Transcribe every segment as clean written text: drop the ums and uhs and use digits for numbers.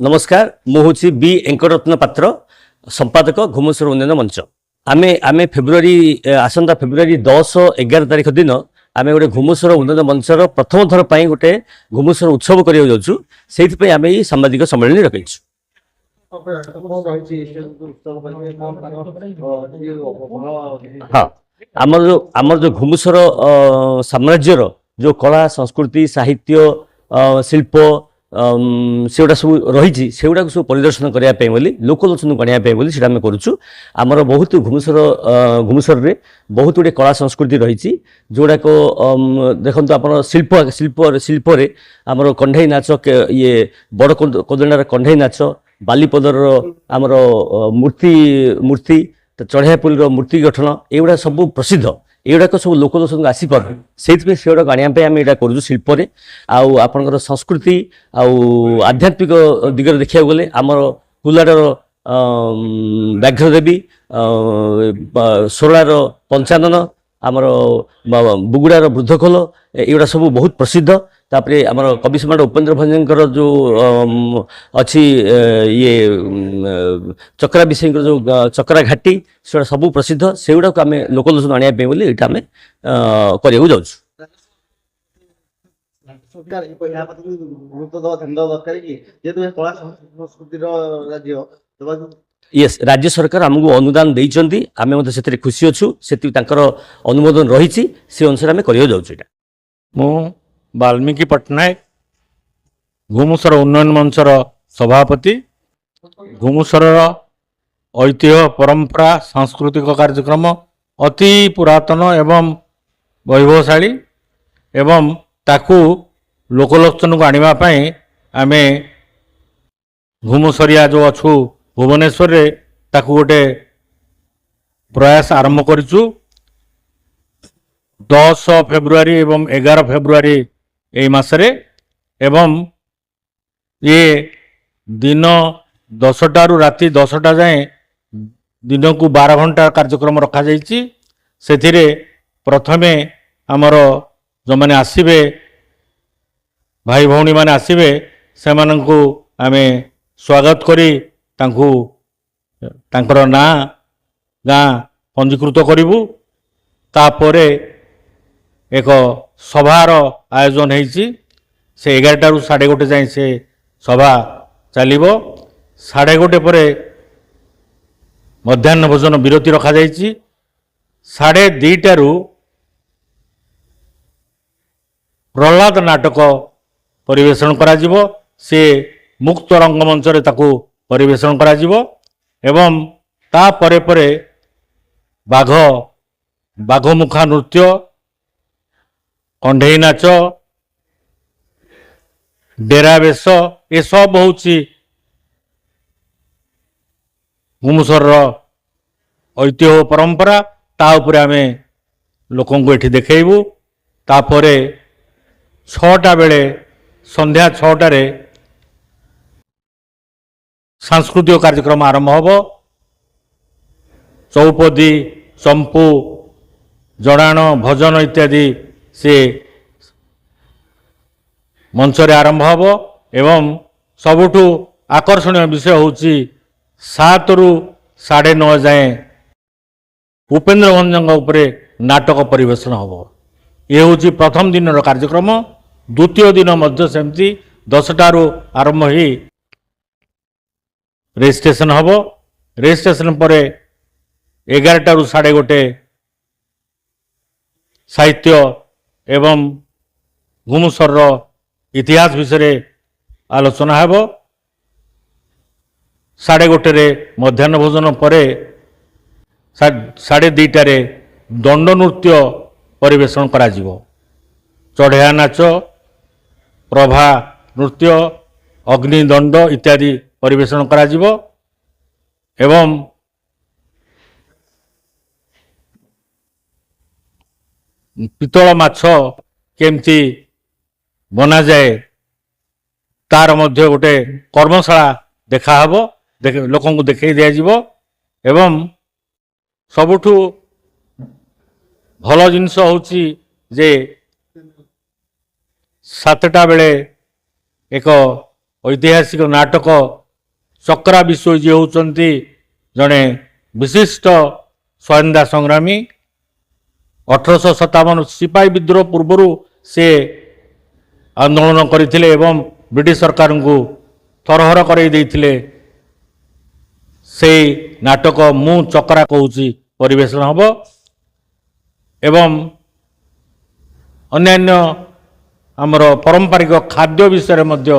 नमस्कार मु हूँ बी एंकररत्न पात्र संपादक घुमुसर उन्नयन मंच आमे आमे फेब्रुआरी आसंता फेब्रुआरी 10-11 तारिख दिन आमे गोटे घुमुसर उन्नयन मंचर प्रथम थर पर गोटे घुमुसर उत्सव करिया जाउछु सेति पे आमे ई सामाजिक सम्मेलन रखैछु। हाँ आमर जो घुमुसर साम्राज्यर जो कला संस्कृति साहित्य शिल्प सेगुड़ा सब रही सेगुड़ा सब परिदर्शन करने लोकलोचन करने आम करुचु आमर बहुत घुमुसर रे बहुत गुटे कला संस्कृति रही जोड़ाक देखो आप शिल्प शिल्प शिल्प आमर कंढई नाच ये बड़ कोदंडार कंढई नाच बालीपदर आमर मूर्ति मूर्ति चढ़ियापुल मूर्ति गठन एगुड़ा सब प्रसिद्ध एगुड़ाक सब लोकलोचन आसीपार से गुड़ा आने आम यहाँ करूँ शिल्प आपणकर संस्कृति आध्यात्मिक दिगरे देखा गले आमर कुलाडर व्याघ्रदेवी सोलार पंचानन आमर बुगुड़ार वृद्धखोल एगुड़ा सब बहुत प्रसिद्ध तापरे आमर कवि सम्राट उपेन्द्र भंजकर जो अच्छी ये चक्रा विषय जो चक्रा घाटी से सब प्रसिद्ध से गुड़ा आम लोकलोचन आने आम करने जाऊँ। यस राज्य सरकार आमको अनुदान देइचंती आमे मते सेतरे खुशी अछु सेति तांकर अनुमोदन रहिछि से अनुसार आमे करियो जाउछु। एटा मु वाल्मीकि पट्टनायक घुमुसर उन्नयन मंचर सभापति घुमुसर ऐतिह्य परंपरा सांस्कृतिक कार्यक्रम अति पुरातन एवं वैभवशाली एवं ताकू लोकलोचन को आनिबा पई आमे घुमुसरिया जो अछु भुवनेश्वर रे ताकू गोटे प्रयास आरंभ करिछु 10 फेब्रुआरी एवं 11 फेब्रुआरी ए मासरे एवं ये दिन 10टा रु राति 10टा जाए दिन को 12 घंटा कार्यक्रम रखा जाइछि। सेथिरे प्रथमे आमर जो माने आसीबे भाई भौणी माने आसीबे से माननकु आमे स्वागत करी तांकु तांकर ना गाँ पंजीकृत करिवु तापरे एक सभार आयोजन होइछि से 11टा रु 1:30 जाए से सभा चलिबो 1:30 परे मध्याह्न भोजन विरति रखा जाइछि 2:30 रु प्रहलाद नाटक परिवेषण करा जिवो से मुक्त रंगमंच रे ताकू परिवेषण करा जिवो एवं ता परे परे बाघमुखा नृत्य कंढई नाच डेरा बेश ये सब होची घुमुसर ऐतिह्य परंपरा ता उपरे आमे लोकन को एठी देखेबू तापरे 6टा बेले संध्या 6टा रे सांस्कृतिक कार्यक्रम आरंभ होबो चौपदी चंपू जड़ाण भजन इत्यादि से मंचरे आरंभ होबो एवं सबुठु आकर्षणीय विषय होची 7 रु 9:30 जाए उपेन्द्र भंजक उपरे नाटक परिवेषण होबो। ये होची प्रथम दिन रो कार्यक्रम द्वितीय दिन मध्य सेमती 10टा रु आरंभ ही रजिस्ट्रेशन होबो रजिस्ट्रेशन परे 11टा रु 1:30 साहित्य एवं घुमुसर इतिहास विषय आलोचना हेबो 1:30 रे मध्याह्न भोजन परे 2:30 रे दंड नृत्य परिवेषण करा जिवो चढ़िया नाच प्रभा नृत्य अग्निदंड इत्यादि परिवेषण करा जिवो एवं पितल माछ केमती बना जाए तार मध्य गोटे कर्मशाला देखा हबो लोकन को देखै दिया जिवो एवं सबुठु भल जिनस होची जे 7टा बेले एक ଐତିହାସିକ ନାଟକ ଚକ୍ରା ବିଷୋଇ ଯିଏ ହେଉଛନ୍ତି ଜଣେ ବିଶିଷ୍ଟ ସ୍ୱାଧୀନତା ସଂଗ୍ରାମୀ। 1857 ସିପାହୀ ବିଦ୍ରୋହ ପୂର୍ବରୁ ସେ ଆନ୍ଦୋଳନ କରିଥିଲେ ଏବଂ ବ୍ରିଟିଶ ସରକାରଙ୍କୁ ତରହର କରାଇ ଦେଇଥିଲେ। ସେଇ ନାଟକ ମୁଁ ଚକ୍ରା କହୁଛି ପରିବେଷଣ ହେବ ଏବଂ ଅନ୍ୟାନ୍ୟ ଆମର ପାରମ୍ପରିକ ଖାଦ୍ୟ ବିଷୟରେ ମଧ୍ୟ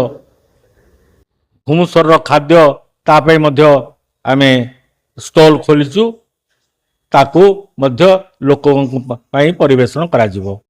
ଘୁମୁସରର ଖାଦ୍ୟ ତା ପାଇଁ ମଧ୍ୟ ଆମେ ଷ୍ଟଲ୍ ଖୋଲିଛୁ, ତାକୁ ମଧ୍ୟ ଲୋକଙ୍କ ପାଇଁ ପରିବେଷଣ କରାଯିବ।